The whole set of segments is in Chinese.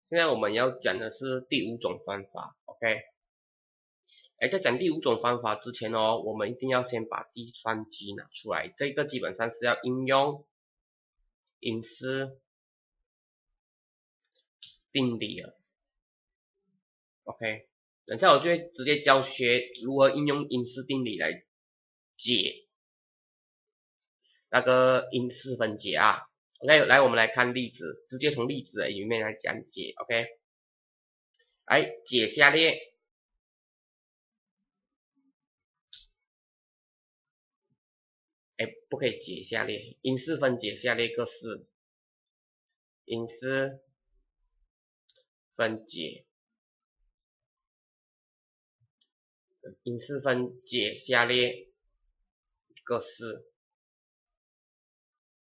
现在我们要讲的是第5种方法 ，OK？ 在讲第5种方法之前哦，我们一定要先把计算机拿出来，这个基本上是要应用因式定理了 ，OK？ 等下我就会直接教学如何应用因式定理来解那个因式分解啊。OK， 来我们来看例子，直接从例子里面来讲解 ，OK？ 来解下列不可以解下列，因式分解下列各式，因式分解，因式分解下列各式。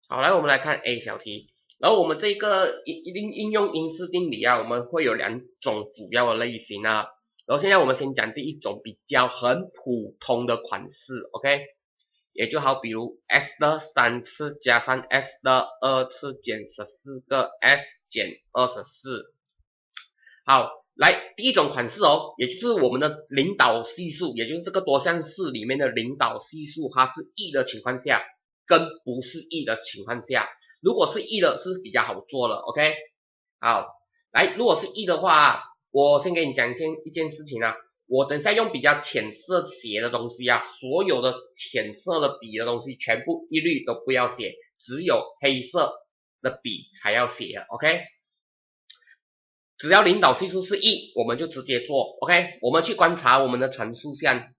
好，来我们来看 A 小题，然后我们这个应用因式定理啊，我们会有2种主要的类型啊。然后现在我们先讲第1种比较很普通的款式 ，OK？ 也就好比如 s 的3次加上 s 的2次减14个 s 减24。好，来第1种款式哦，也就是我们的领导系数，也就是这个多项式里面的领导系数，它是1的情况下，跟不是1的情况下，如果是1的是比较好做了 ，OK？ 好，来，如果是1的话，我先给你讲一件事情啊，我等一下用比较浅色写的东西啊，所有的浅色的笔的东西全部一律都不要写，只有黑色的笔才要写 ，OK？ 只要领导系数是1，我们就直接做 ，OK？ 我们去观察我们的常数项，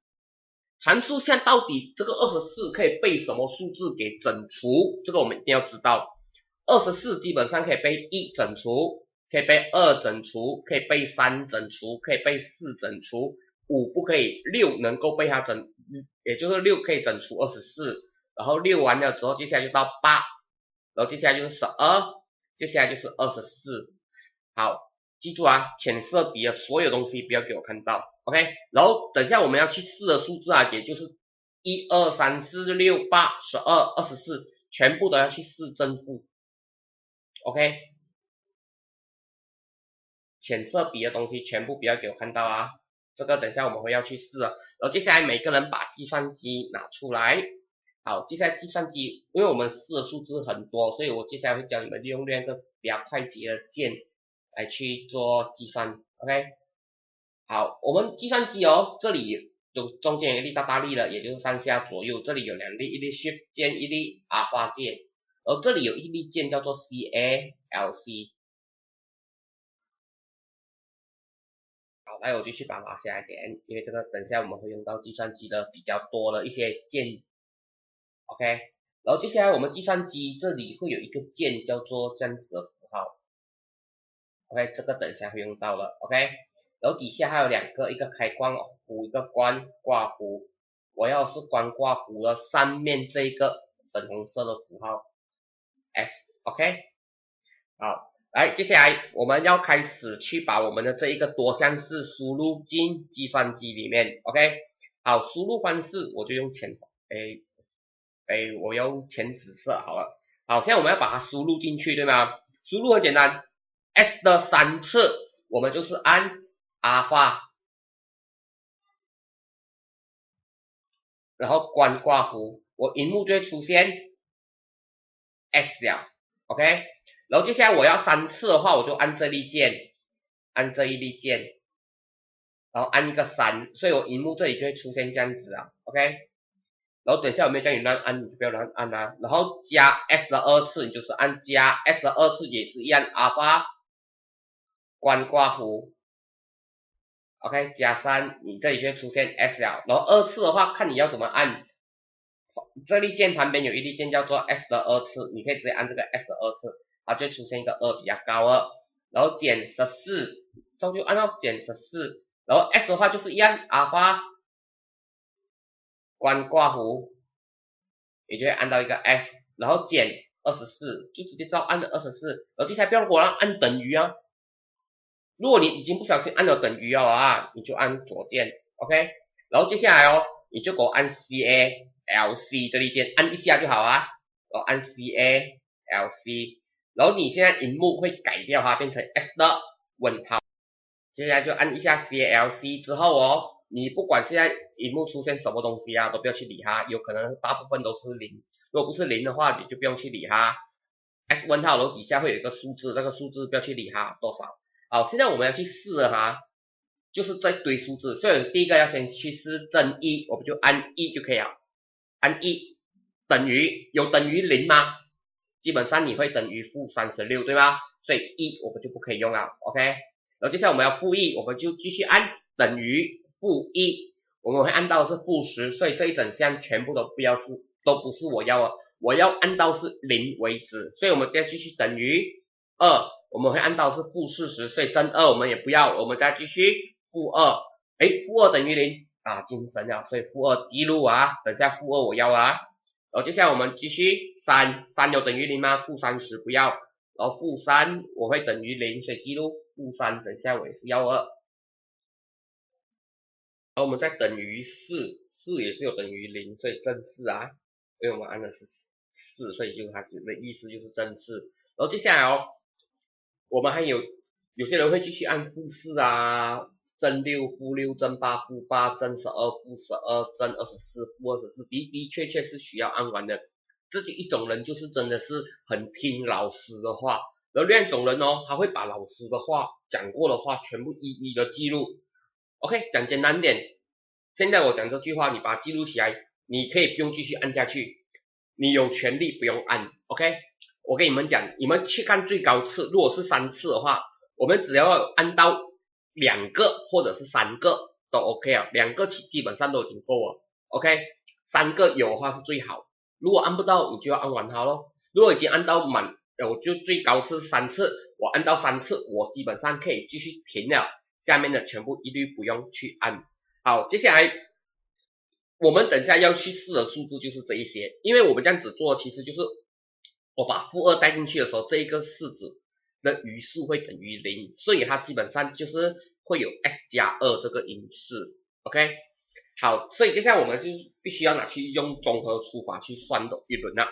常数项到底这个24可以被什么数字给整除？这个我们一定要知道。24基本上可以被1整除，可以被2整除，可以被3整除，可以被4整除，5不可以，6能够被它整，也就是6可以整除24，然后6完了之后，接下来就到8，然后接下来就是12，接下来就是24。好。记住啊，浅色笔的所有东西不要给我看到 ，OK？ 然后等一下我们要去试的数字啊，也就是1、2、3、4、6、8、12、24，全部都要去试正负 ，OK？ 浅色笔的东西全部不要给我看到啊，这个等一下我们会要去试了。然后接下来每个人把计算机拿出来，好，接下来计算机，因为我们试的数字很多，所以我接下来会教你们利用2个比较快捷的键来去做计算 ，OK？ 好，我们计算机哦，这里有中间有一粒大力的，也就是上下左右，这里有2粒，一粒 Shift 键，一粒 Alpha 键，而这里有一粒键叫做 CALC。好，来我就去把它拿下来点，因为这个等一下我们会用到计算机的比较多的一些键 ，OK？ 然后接下来我们计算机这里会有一个键叫做这样子的符号 ，OK？ 这个等一下会用到了 ，OK？ 然后底下还有2个，一个开关弧，一个关挂弧。我要是关挂弧的上面这个粉红色的符号 S，OK？ 好，来，接下来我们要开始去把我们的这一个多项式输入进计算机里面 ，OK？ 好，输入方式我就用我用浅紫色好了。好，现在我们要把它输入进去，对吗？输入很简单 ，S 的3次我们就是按 Alpha， 然后关挂弧，我荧幕就会出现 S 了 ，OK？ 然后接下来我要3次的话，我就按这粒键，按这一粒键，然后按一个3，所以我荧幕这里就会出现这样子啊 ，OK？ 然后等一下我没有叫你乱按，你就不要乱按啊。然后加 S 的2次，你就是按加 S 的2次也是一样 ，Alpha 关挂弧 ，OK？ 加3，你这里就会出现 S 了。然后2次的话，看你要怎么按。这粒键旁边有一粒键叫做 S 的2次，你可以直接按这个 S 的2次，它就出现一个2比较高了。然后减14，这就按照减14。然后 S 的话就是一样 ，Alpha 关挂弧，你就会按到一个 S， 然后减24，就直接照按了24。然后接下来不要给我按等于啊，如果你已经不小心按了等于了啊，你就按左键 ，OK？ 然后接下来哦，你就给我按 CALC 这粒键，按一下就好啊，然后按 CALC， 然后你现在荧幕会改掉它，变成 S 的问号。接下来就按一下 CLC 之后哦，你不管现在荧幕出现什么东西啊，都不要去理它，有可能大部分都是零，如果不是零的话，你就不用去理它。S 问号，然后底下会有一个数字，这个数字不要去理它多少。好，现在我们要去试了哈，就是这堆数字，所以第一个要先去试正一，我们就按一就可以了，按一等于有等于零吗？基本上你会等于负36，对吧？所以一我们就不可以用了 ，OK。然后接下来我们要负一，我们就继续按等于负一，我们会按到是负10，所以这一整项全部都不是我要的，我要按到是0为止，所以我们再继续等于2，我们会按到是负40，所以正2我们也不要，我们再继续负2，负2等于0啊，精神了，所以负2记录啊，等下负2我要啊，然后接下来我们继续3有等于0吗？负30不要，然后负3我会等于0，所以记录负3，等下我也是要2，然后我们再等于4也是有等于0，所以正4啊，因为我们按的是4，所以就是它的意思就是正4，然后接下来哦，我们还有些人会继续按负4啊，正6、负6、正8、负8、正12、负12、正24、负24，的确是需要按完的。这一种人就是真的是很听老师的话，然后另一种人哦，他会把老师的话讲过的话全部一一的记录。OK， 讲简单点，现在我讲这句话，你把它记录起来，你可以不用继续按下去，你有权利不用按。OK， 我跟你们讲，你们去看最高次，如果是3次的话，我们只要按到2个或者是3个都 OK 啊，2个基本上都已经够了。OK， 3个有的话是最好。如果按不到，你就要按完它咯。如果已经按到满，我就最高是3次，我按到3次，我基本上可以继续停了。下面的全部一律不用去按。好，接下来我们等下要去试的数字就是这一些，因为我们这样子做，其实就是我把负2带进去的时候，这一个式子的余数会等于0，所以它基本上就是会有 s 加2这个因式。OK。好，所以接下来我们就必须要拿去用综合除法去算的一轮了。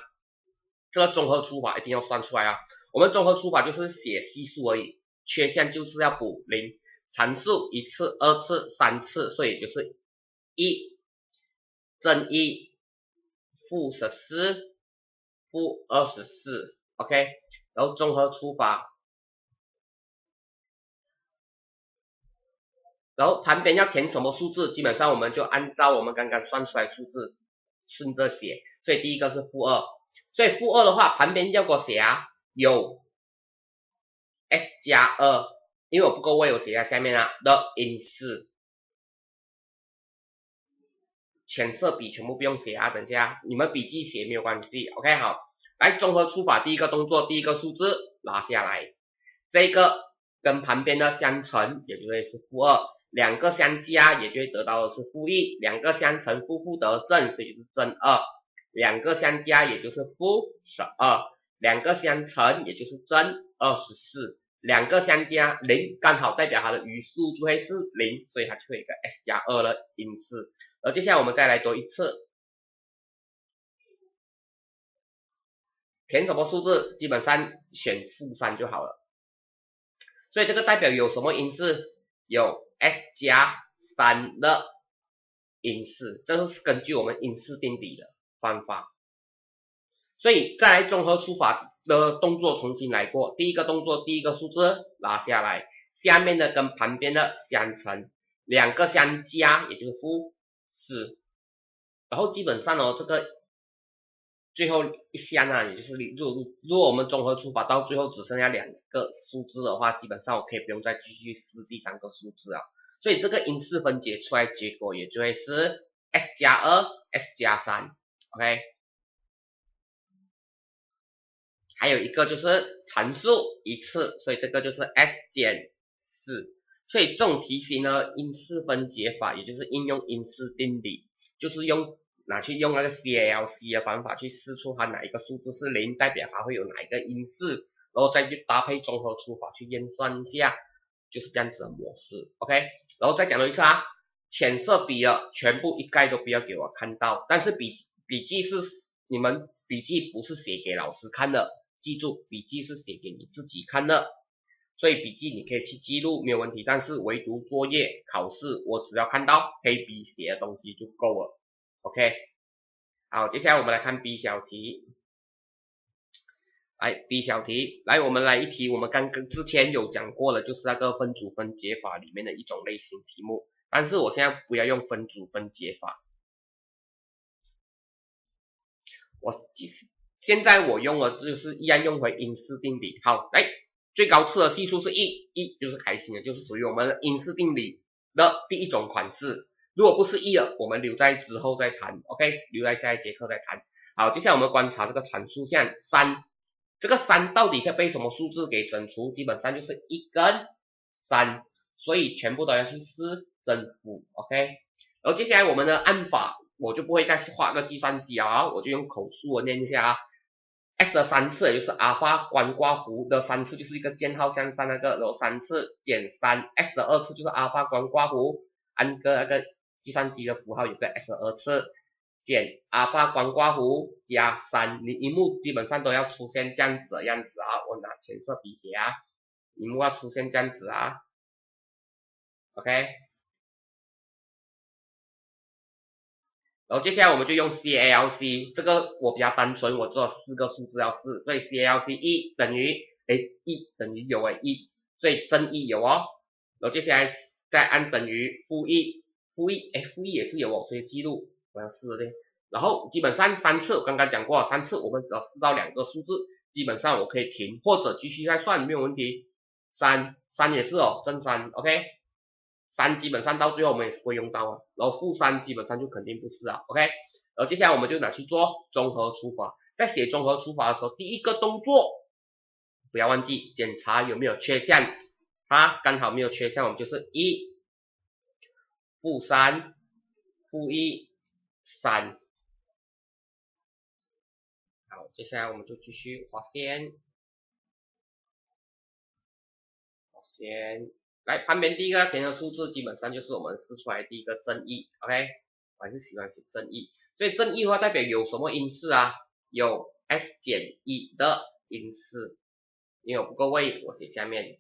这个综合除法一定要算出来啊！我们综合除法就是写系数而已，缺项就是要补0，参数1次、2次、3次，所以就是1正1负14负24 ，OK， 然后综合除法。然后旁边要填什么数字，基本上我们就按照我们刚刚算出来数字顺着写。所以第一个是负2，所以负2的话旁边要给我写啊，有 s 加2，因为我不够位，我写在下面啊的因式。浅色笔全部不用写啊，等下你们笔记写没有关系。OK， 好，来综合除法，第一个动作，第一个数字拿下来，这个跟旁边的相乘，也就会是负2。2个相加，也就会得到的是负1，两个相乘，负得正，所以就是正2。2个相加，也就是负12，两个相乘，也就是正24。2个相加0，刚好代表它的余数就会是0，所以它就会有一个 s 加2的因式。而接下来我们再来多一次，填什么数字，基本上选负3就好了。所以这个代表有什么因式？有 s 加3的因式，这是根据我们因式定理的方法。所以再来综合除法的动作重新来过，第一个动作，第一个数字拿下来，下面的跟旁边的相乘，2个相加，也就是负4。然后基本上哦，这个最后一项啊，也就是如果我们综合除法到最后只剩下2个数字的话，基本上我可以不用再继续试第3个数字啊。所以这个因式分解出来结果也就会是 s 加2 s 加3 OK。 还有一个就是参数1次，所以这个就是 s 减4。所以这种题型呢，因式分解法也就是应用因式定理，就是拿去用那个 CLC 的方法去试出它哪一个数字是0，代表它会有哪一个因式，然后再去搭配综合除法去验算一下，就是这样子的模式 OK。 然后再讲多一次啊，浅色笔的全部一概都不要给我看到，但是笔记是你们笔记不是写给老师看的，记住笔记是写给你自己看的。所以笔记你可以去记录没有问题，但是唯独作业考试，我只要看到黑笔写的东西就够了。OK， 好，接下来我们来看 B 小题。来 B 小题，来我们来一题，我们刚刚之前有讲过了，就是那个分组分解法里面的一种类型题目，但是我现在不要用分组分解法，现在我用的就是一样用回因式定理。好，来最高次的系数是1就是开心的，就是属于我们因式定理的第一种款式。如果不是1了，我们留在之后再谈 ，OK， 留在下一节课再谈。好，接下来我们观察这个阐述项3。这个3到底可以被什么数字给整除？基本上就是1跟3，所以全部都要去试正负 ，OK。然后接下来我们的按法，我就不会再画个计算机啊，我就用口述我念一下啊。x 的3次也就是阿尔法关括弧的3次就是一个箭号向上那个，然后3次减3，x 的2次就是阿尔法关括弧，按个那个计算机的符号有个 x 的2次。减阿尔法关括弧加3，你荧幕基本上都要出现这样子的样子啊，我拿浅色笔写啊，荧幕要出现这样子啊 ，OK。然后接下来我们就用 CALC， 这个我比较单纯，我做4个数字要试，所以 CALC 1等于1等于有1，所以正1有哦，然后接下来再按等于负1也是有哦，所以记录。我要试的嘞，然后基本上3次，我刚刚讲过3次，我们只要试到2个数字，基本上我可以停或者继续再算没有问题。3也是哦，正3 ，OK。3基本上到最后我们也是会用到啊，然后负3基本上就肯定不是啊 ，OK。然后接下来我们就拿去做综合除法，在写综合除法的时候，第一个动作不要忘记检查有没有缺项，它刚好没有缺项，我们就是1负3负1。3，好，接下来我们就继续划线，来旁边第一个填的数字基本上就是我们试出来第一个正1 ，OK， 我还是喜欢写正1，所以正1的话代表有什么因式啊？有 s 减1的因式，因为我不够位，我写下面。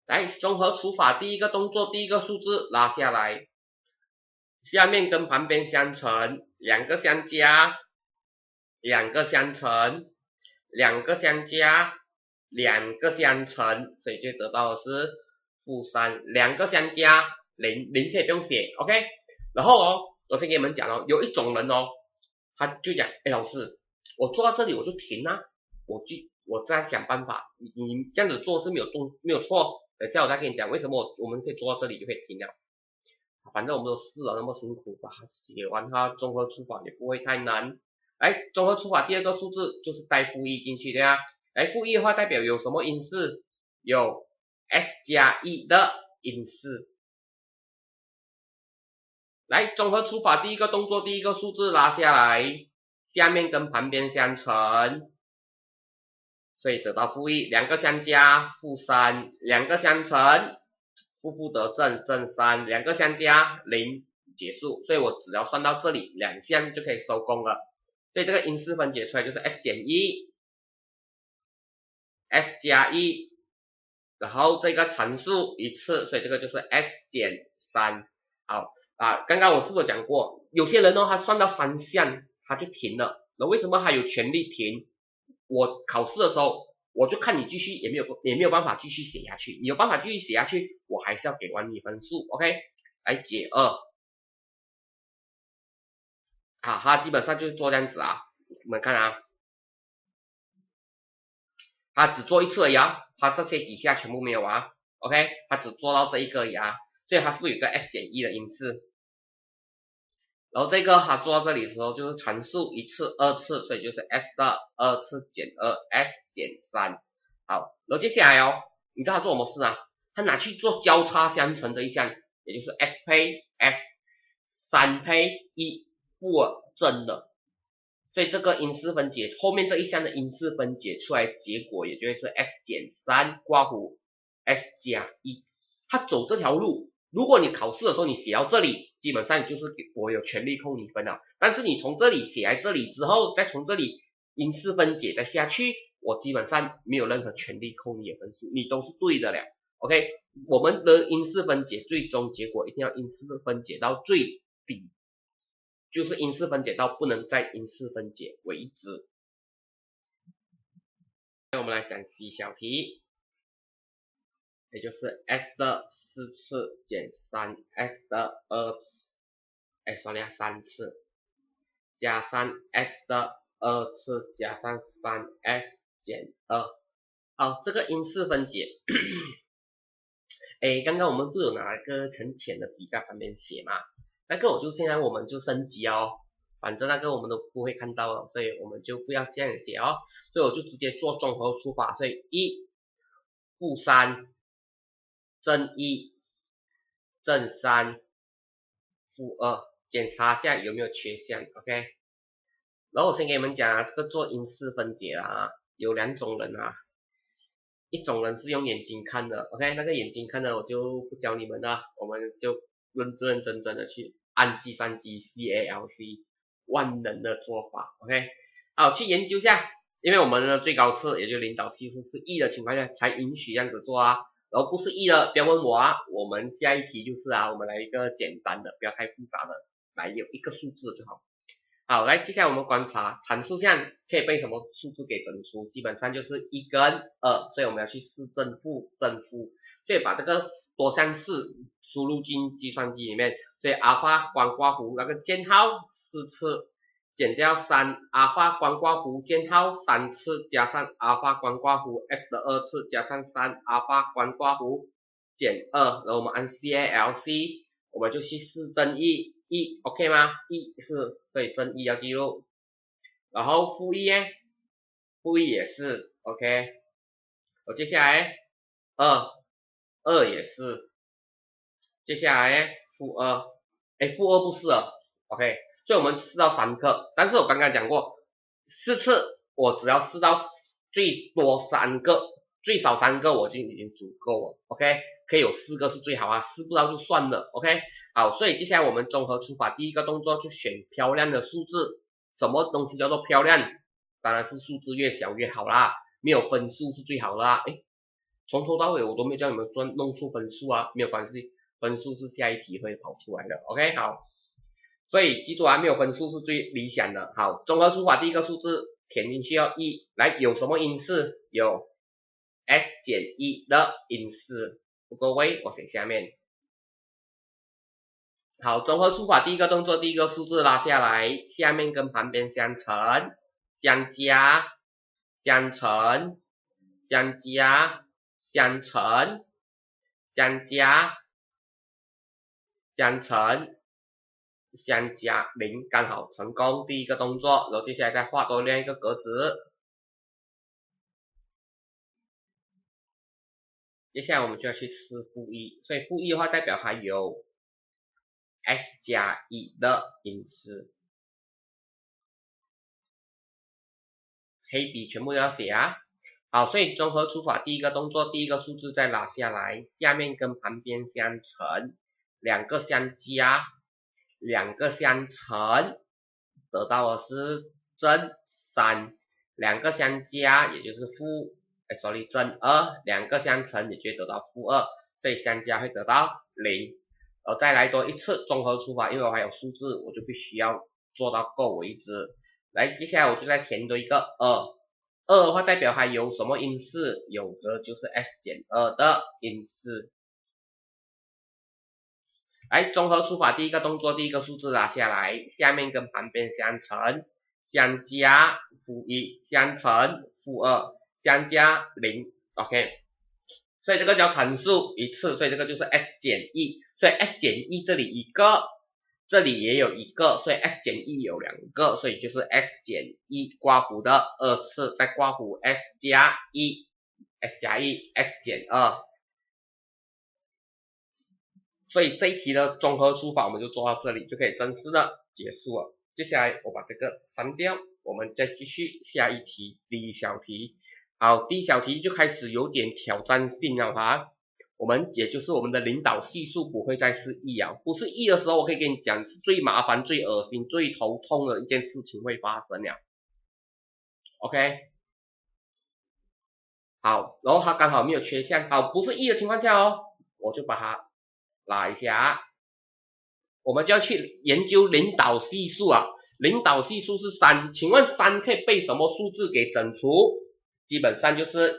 来综合除法第一个动作，第一个数字拉下来。下面跟旁边相乘，2个相加，2个相乘，2个相加，2个相乘，所以就得到的是负3，2个相加0可以不用写 ，OK。然后哦，我先给你们讲哦，有一种人哦，他就讲，哎老师，我做到这里我就停啊，我再想办法，你这样子做是没有错，等下我再跟你讲为什么我们可以做到这里就可以停了。反正我们都试了那么辛苦，把它写完它综合除法也不会太难。来，综合除法第二个数字就是带负1进去的呀。来，负1的话代表有什么因式？有 s 加1的因式。来，综合除法第一个动作，第一个数字拉下来，下面跟旁边相乘，所以得到负1，2个相加负3，2个相乘。负得正，正3，2个相加0，结束。所以我只要算到这里2项就可以收工了。所以这个因式分解出来就是 s 减1 ，s 加1，然后这个乘数一次，所以这个就是 s 减3。好啊，刚刚我是不是讲过，有些人呢他算到3项他就停了，那为什么还有权利停？我考试的时候。我就看你继续也没有办法继续写下去，你有办法继续写下去，我还是要给完你分数 ，OK？ 来解2，好，它基本上就是做这样子啊，你们看啊，它只做一次而已啊，它这些底下全部没有啊 ，OK？ 它只做到这一个而已啊，所以它是不是有个 s 减1的因式？然后这个它做到这里的时候就是乘数1次2次，所以就是 s 的2次减2，s 减3。好，然后接下来哦，你知道它做什么事啊？它拿去做交叉相乘的一项，也就是 s 配 s，3配1负正的，所以这个因式分解后面这一项的因式分解出来结果，也就会是 s 减3括弧 s 加1。它走这条路。如果你考试的时候你写到这里，基本上就是我有权利扣你分了。但是你从这里写在这里之后，再从这里因式分解再下去，我基本上没有任何权利扣你的分数，你都是对的了。OK， 我们的因式分解最终结果一定要因式分解到最低，就是因式分解到不能再因式分解为止。我们来讲 C 小题，也就是 s 的4次减 3s 的2次，3次加上 s 的2次加上 3s 减2。好，这个因式分解，刚刚我们不有拿一个很浅的笔在旁边写嘛？那个现在我们就升级哦，反正那个我们都不会看到了，所以我们就不要这样写哦。所以我就直接做综合除法，所以1负3正1正3负2，检查一下有没有缺项 ，OK。然后我先给你们讲啊，这个做因式分解啊，有2种人啊。一种人是用眼睛看的 ，OK， 那个眼睛看的我就不教你们了，我们就认认真真的去按计算机 CALC 万能的做法 ，OK， 好，去研究一下，因为我们的最高次也就领导系数是1的情况下才允许这样子做啊，然后不是1的不要问我啊，我们下一题就是啊，我们来一个简单的，不要太复杂的，来有一个数字就好。好，来，接下来我们观察参数项可以被什么数字给整除，基本上就是1跟2，所以我们要去试正负，所以把这个多项式输入进计算机里面，所以阿尔法关括弧那个箭号4次减掉3，阿尔法关括弧箭号3次加上阿尔法关括弧 s 的2次加上3，阿尔法关括弧减2，然后我们按 CALC， 我们就去试正1。OK 吗？1是，所以正1要记录，然后负1呢？负1也是 OK， 我接下来2也是，接下来呢负2，负2不是了 OK， 所以我们试到3个，但是我刚刚讲过4次我只要试到最多3个，最少3个我就已经足够了 OK， 可以有4个是最好啊，试不到就算了 OK。好，所以接下来我们综合除法第一个动作就选漂亮的数字。什么东西叫做漂亮？当然是数字越小越好啦，没有分数是最好的啦。从头到尾我都没有叫你们弄出分数啊，没有关系，分数是下一题会跑出来的。OK， 好，所以记住啊，没有分数是最理想的。好，综合除法第一个数字填进去要1，来有什么因式？有 s 减1的因式，各位我写下面。好，综合除法第一个动作，第一个数字拉下来，下面跟旁边相乘、相加、相乘、相加、相乘、相加、相乘、相加0，刚好成功第一个动作，然后接下来再画多另一个格子。接下来我们就要去试负1，所以负1的话代表还有s 加1的因式，黑笔全部都要写啊。好，所以综合除法第一个动作，第一个数字再拉下来，下面跟旁边相乘，2个相加，2个相乘，得到的是正3，2个相加也就是正2，2个相乘也就得到负2，所以相加会得到0。然后再来多一次综合除法，因为我还有数字，我就必须要做到够为止。来，接下来我就再填多一个2的话代表还有什么因式？有的就是 s 减2的因式。来，综合除法第一个动作，第一个数字拉下来，下面跟旁边相乘，相加负1，相乘负2，相加0 OK， 所以这个叫乘数一次，所以这个就是 s 减1，所以 s 减1这里一个，这里也有一个，所以 s 减1有2个，所以就是 s 减1刮弧的2次，再刮弧 s 加1 s 加1 s 减2，所以这一题的综合除法我们就做到这里，就可以正式的结束了。接下来我把这个删掉，我们再继续下一题，第一小题。好，第一小题就开始有点挑战性了哈。我们也就是我们的领导系数不会再是1啊，不是1的时候，我可以跟你讲是最麻烦、最恶心、最头痛的一件事情会发生了。OK，好，然后它刚好没有缺项，好，不是1的情况下哦，我就把它拉一下，我们就要去研究领导系数啊。领导系数是3，请问3可以被什么数字给整除？基本上就是，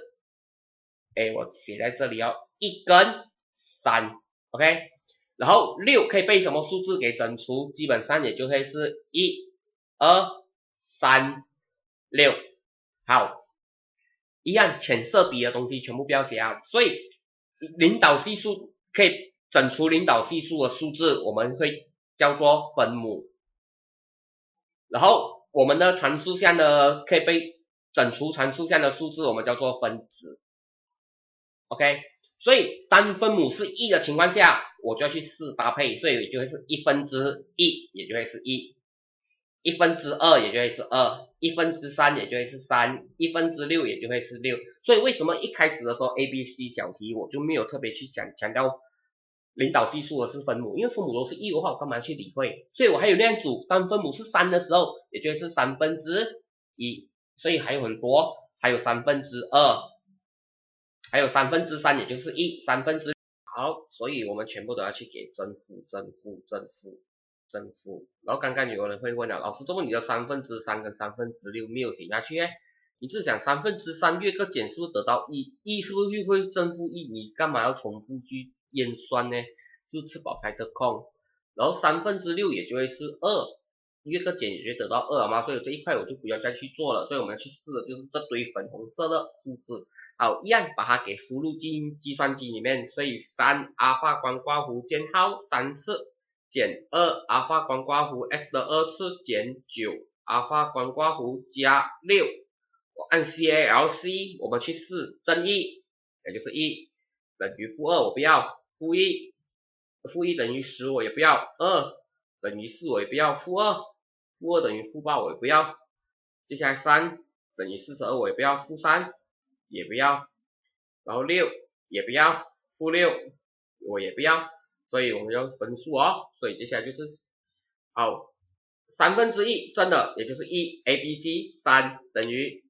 我写在这里哦，1跟3 ，OK。然后6可以被什么数字给整除？基本上也就会是1、2、3、6。好，一样浅色笔的东西全部不要写啊。所以领导系数可以整除领导系数的数字，我们会叫做分母。然后我们的传数项的可以被整除传数项的数字，我们叫做分子。OK， 所以当分母是1的情况下，我就要去4搭配，所以也就会是1/1，也就会是1；1/2也就会是2；1/3也就会是3；1/6也就会是6。所以为什么一开始的时候 ABC 小题我就没有特别去强调领导系数的是分母，因为分母都是1的话，我干嘛去理会？所以我还有那样组，当分母是3的时候，也就是1/3，所以还有很多，还有2/3，还有3/3，也就是1；3/6。好，所以我们全部都要去给正负。然后刚刚有人会问了，老师，怎么你的3/3跟6/3没有写下去？你只想3/3越个减是不是得到1？1是不是又会正负1？你干嘛要重复去验算呢？就吃饱开个空。然后6/3也就会是2，越个减也就得到2了嘛，所以这一块我就不要再去做了。所以我们要去试的就是这堆粉红色的数字。好，一样把它给输入进计算机里面，所以3阿尔法光括弧间号3次减2阿尔法光括弧 s 的2次减9阿尔法光括弧加6，我按 CALC， 我们去试正1，也就是1等于负2，我不要，负1等于10，我也不要，2等于4，我也不要，负2等于负8，我也不要，接下来3等于42，我也不要，负3也不要，然后6也不要，负6我也不要，所以我们要分数哦。所以接下来就是好1/3真的也就是1 ABC 3等于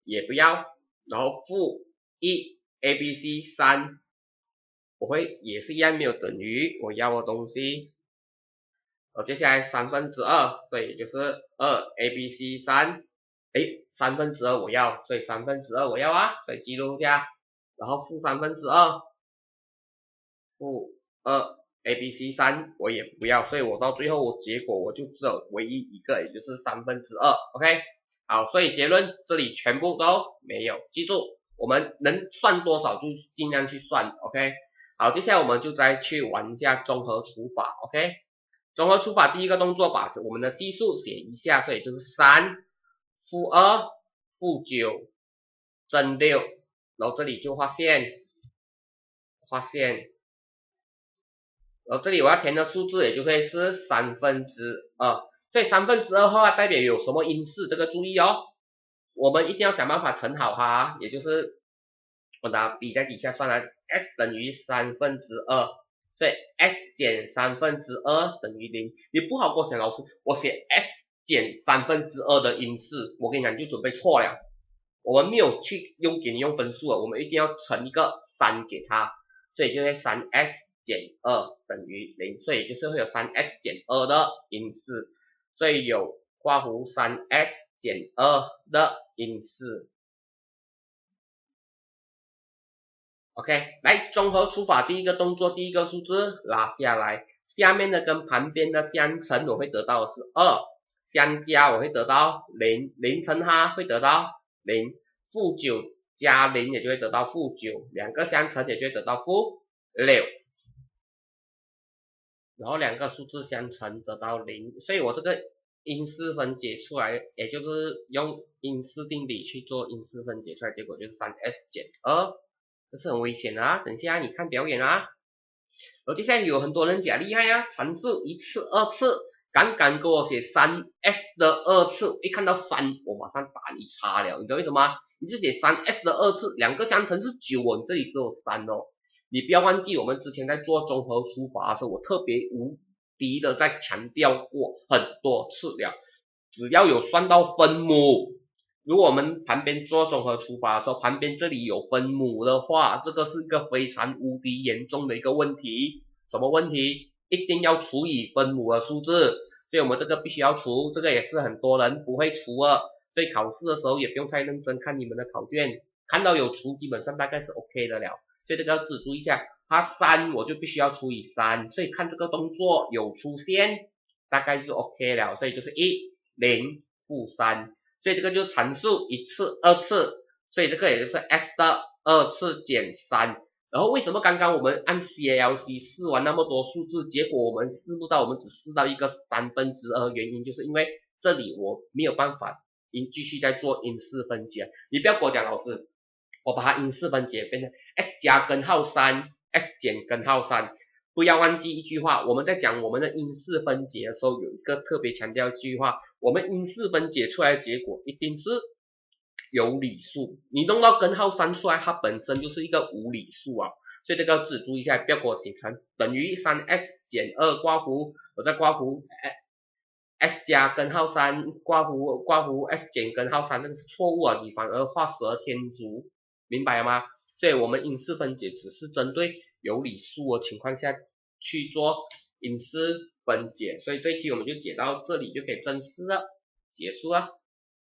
也不要，然后负1 ABC 3我会也是一样没有等于我要的东西。接下来2/3，所以就是2 ABC 3。2/3我要，所以2/3我要啊，所以记录一下。然后负2/3，负2 ABC 3我也不要，所以我到最后我结果我就只有唯一一个，也就是2/3。OK， 好，所以结论这里全部都没有，记住我们能算多少就尽量去算。OK， 好，接下来我们就再去玩一下综合除法。OK， 综合除法第一个动作把我们的系数写一下，所以就是3负2负9正6，然后这里就画线，然后这里我要填的数字也就会是2/3，所以2/3的话代表有什么因式，这个注意哦，我们一定要想办法乘好它，也就是我拿笔在底下算了 ，s 等于2/3，所以 s 减2/3等于0，你不好跟我讲老师，我写 s 减2/3的因式，我跟你讲你就准备错了，我们没有去给你用分数了，我们一定要乘一个3给它，所以就会 3s 减2等于0，所以就是会有 3s 减2的因式，所以有括弧 3s 减2的因式。OK， 来综合除法第一个动作，第一个数字拉下来，下面的跟旁边的相乘，我会得到的是2，相加我会得到0乘它会得到0，负9加0也就会得到负9，两个相乘也就会得到负6，然后两个数字相乘得到0，所以我这个因式分解出来，也就是用因式定理去做因式分解出来，结果就是 3s 减2，这是很危险的啊！等一下你看表演啊。然后接下来有很多人讲厉害啊，乘数1次2次，刚刚给我写 3s 的2次，一看到3我马上打你叉了，你知道为什么？你是写 3s 的2次，两个相乘是9哦，你这里只有3哦。你不要忘记我们之前在做综合除法的时候，我特别无敌的在强调过很多次了，只要有算到分母，如果我们旁边做综合除法的时候，旁边这里有分母的话，这个是一个非常无敌严重的一个问题。什么问题？一定要除以分母的数字，所以我们这个必须要除，这个也是很多人不会除的，所以考试的时候也不用太认真看你们的考卷，看到有除基本上大概是 OK 的了，所以这个要只注意一下，它3我就必须要除以3，所以看这个动作有出现，大概是 OK 了，所以就是1 0负3，所以这个就阐述1次2次，所以这个也就是 s 的2次减3。然后为什么刚刚我们按 CALC 试完那么多数字，结果我们试不到，我们只试到一个2/3，原因就是因为这里我没有办法继续在做因式分解。你不要跟我讲老师，我把它因式分解变成 s 加根号3 s 减根号3，不要忘记一句话，我们在讲我们的因式分解的时候有一个特别强调一句话，我们因式分解出来的结果一定是有理数，你弄到根号3出来，它本身就是一个无理数啊，所以这个只注意一下，不要给我写成等于 3s 减2括弧，我再括弧 s 加根号3括弧 s 减根号3，那个是错误啊，你反而画12天竺，明白了吗？所以我们因式分解只是针对有理数的情况下去做因式分解，所以这一题我们就解到这里就可以正式了，结束了。